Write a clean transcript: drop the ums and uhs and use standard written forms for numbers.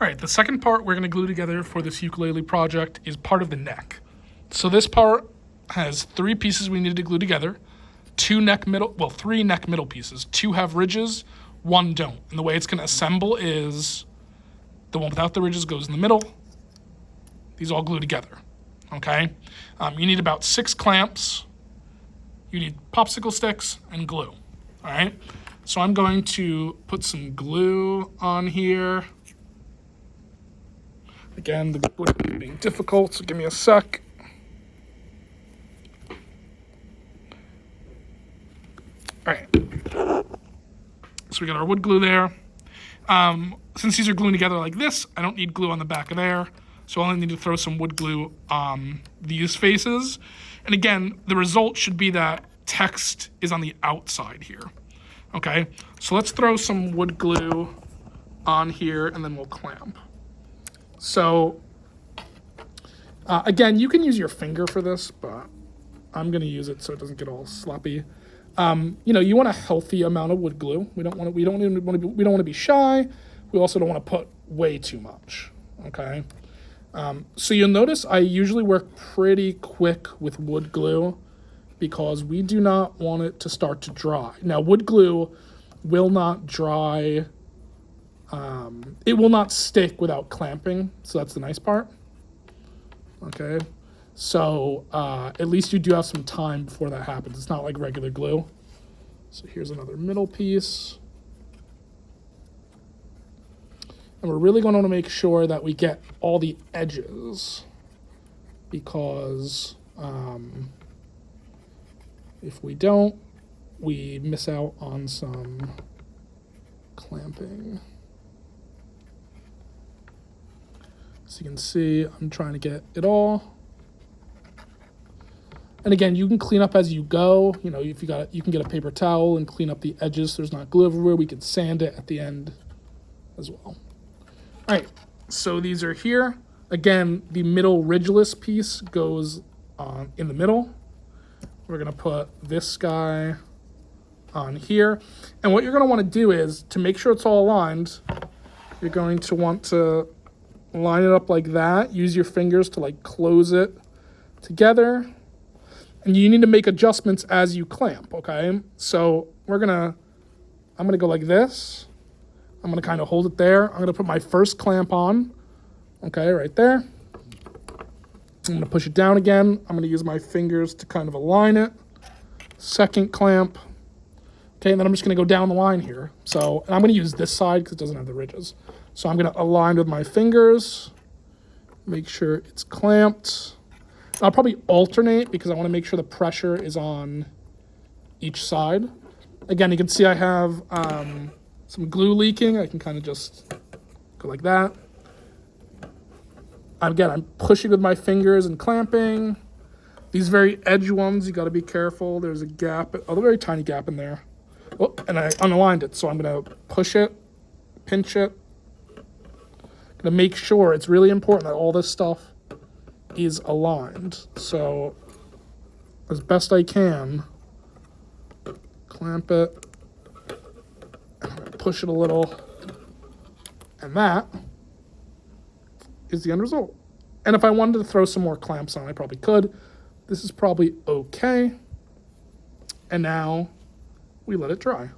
All right, the second part we're going to glue together for this ukulele project is part of the neck. So this part has 3 pieces we need to glue together. 3 neck middle pieces. 2 have ridges, 1 don't. And the way it's going to assemble is the one without the ridges goes in the middle. These all glue together, okay? You need about 6 clamps. You need popsicle sticks and glue, all right? So I'm going to put some glue on here. Again, the glue being difficult, so give me a sec. All right, so we got our wood glue there. Since these are gluing together like this, I don't need glue on the back of there, so I only need to throw some wood glue on these faces. And again, the result should be that text is on the outside here, okay? So let's throw some wood glue on here and then we'll clamp. So again, you can use your finger for this, but I'm gonna use it so it doesn't get all sloppy. You know, you want a healthy amount of wood glue. We don't want to be shy. We also don't want to put way too much. Okay. So you'll notice I usually work pretty quick with wood glue because we do not want it to start to dry. Now, wood glue will not dry. It will not stick without clamping. So that's the nice part. Okay. So at least you do have some time before that happens. It's not like regular glue. So here's another middle piece. And we're really going to make sure that we get all the edges because if we don't, we miss out on some clamping. So you can see I'm trying to get it all. And again, you can clean up as you go. You know, if you can get a paper towel and clean up the edges so there's not glue everywhere. We can sand it at the end as well. All right, so these are here. Again, the middle ridgeless piece goes in the middle. We're gonna put this guy on here. And what you're gonna wanna do is, to make sure it's all aligned, you're going to want to line it up like that. Use your fingers to like close it together. And you need to make adjustments as you clamp, okay? So I'm gonna go like this. I'm gonna kind of hold it there. I'm gonna put my first clamp on, okay, right there. I'm gonna push it down again. I'm gonna use my fingers to kind of align it. Second clamp. Okay, and then I'm just gonna go down the line here. So, and I'm gonna use this side because it doesn't have the ridges. So I'm gonna align with my fingers, make sure it's clamped. I'll probably alternate because I want to make sure the pressure is on each side. Again, you can see I have some glue leaking. I can kind of just go like that. Again, I'm pushing with my fingers and clamping. These very edge ones, you got to be careful. There's a gap, a very tiny gap in there. Oh, and I unaligned it, so I'm going to push it, pinch it. I'm going to make sure, it's really important that all this stuff is aligned. So as best I can, clamp it, push it a little, and that is the end result. And if I wanted to throw some more clamps on, I probably could. This is probably okay. And now we let it dry.